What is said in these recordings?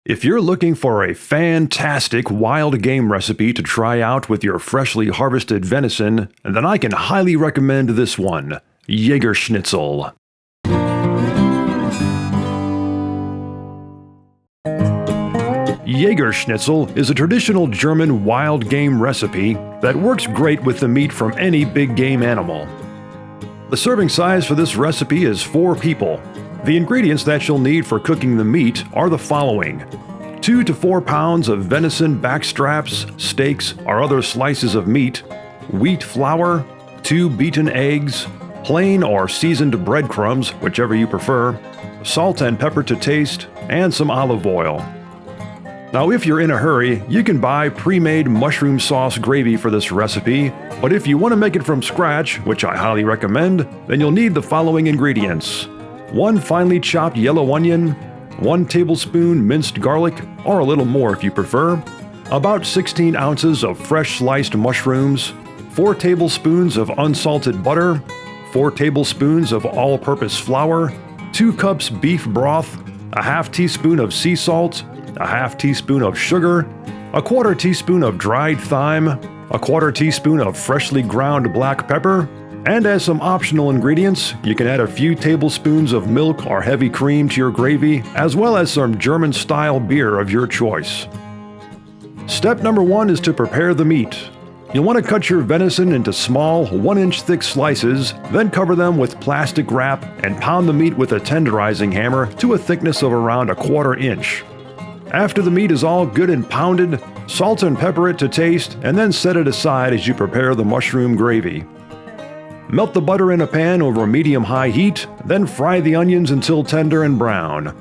If you're looking for a fantastic wild game recipe to try out with your freshly harvested venison, then I can highly recommend this one, Jagerschnitzel. Jagerschnitzel is a traditional German wild game recipe that works great with the meat from any big game animal. The serving size for this recipe is 4 people. The ingredients that you'll need for cooking the meat are the following: 2 to 4 pounds of venison backstraps, steaks, or other slices of meat, wheat flour, 2 beaten eggs, plain or seasoned breadcrumbs, whichever you prefer, salt and pepper to taste, and some olive oil. Now, if you're in a hurry, you can buy pre-made mushroom sauce gravy for this recipe, but if you want to make it from scratch, which I highly recommend, then you'll need the following ingredients: 1 finely chopped yellow onion, 1 tablespoon minced garlic, or a little more if you prefer, about 16 ounces of fresh sliced mushrooms, 4 tablespoons of unsalted butter, 4 tablespoons of all-purpose flour, 2 cups beef broth, a half teaspoon of sea salt, a half teaspoon of sugar, a 1/4 teaspoon of dried thyme, a 1/4 teaspoon of freshly ground black pepper, and as some optional ingredients, you can add a few tablespoons of milk or heavy cream to your gravy, as well as some German-style beer of your choice. Step number 1 is to prepare the meat. You'll want to cut your venison into small, 1-inch thick slices, then cover them with plastic wrap and pound the meat with a tenderizing hammer to a thickness of around a 1/4 inch. After the meat is all good and pounded, salt and pepper it to taste, and then set it aside as you prepare the mushroom gravy. Melt the butter in a pan over a medium-high heat, then fry the onions until tender and brown.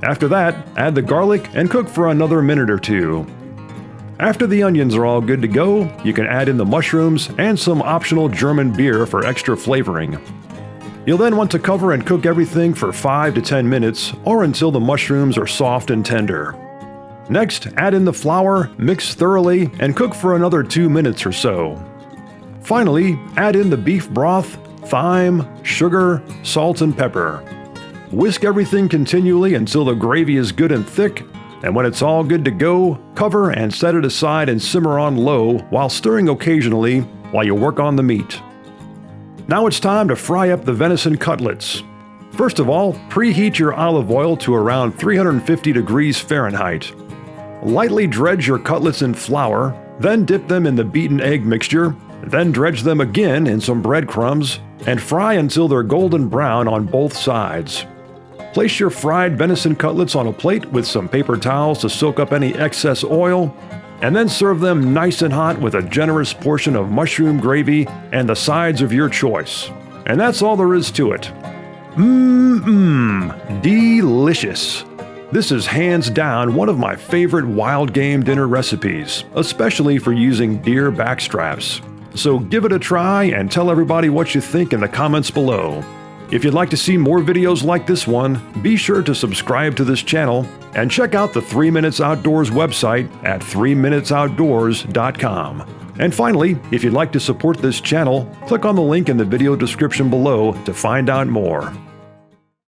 After that, add the garlic and cook for another minute or 2. After the onions are all good to go, you can add in the mushrooms and some optional German beer for extra flavoring. You'll then want to cover and cook everything for 5 to 10 minutes, or until the mushrooms are soft and tender. Next, add in the flour, mix thoroughly, and cook for another 2 minutes or so. Finally, add in the beef broth, thyme, sugar, salt, and pepper. Whisk everything continually until the gravy is good and thick, and when it's all good to go, cover and set it aside and simmer on low while stirring occasionally while you work on the meat. Now it's time to fry up the venison cutlets. First of all, preheat your olive oil to around 350 degrees Fahrenheit. Lightly dredge your cutlets in flour, then dip them in the beaten egg mixture, then dredge them again in some breadcrumbs, and fry until they're golden brown on both sides. Place your fried venison cutlets on a plate with some paper towels to soak up any excess oil, and then serve them nice and hot with a generous portion of mushroom gravy and the sides of your choice. And that's all there is to it. Delicious! This is hands down one of my favorite wild game dinner recipes, especially for using deer backstraps. So give it a try and tell everybody what you think in the comments below. If you'd like to see more videos like this one, be sure to subscribe to this channel and check out the 3 Minutes Outdoors website at 3minutesoutdoors.com. And finally, if you'd like to support this channel, click on the link in the video description below to find out more.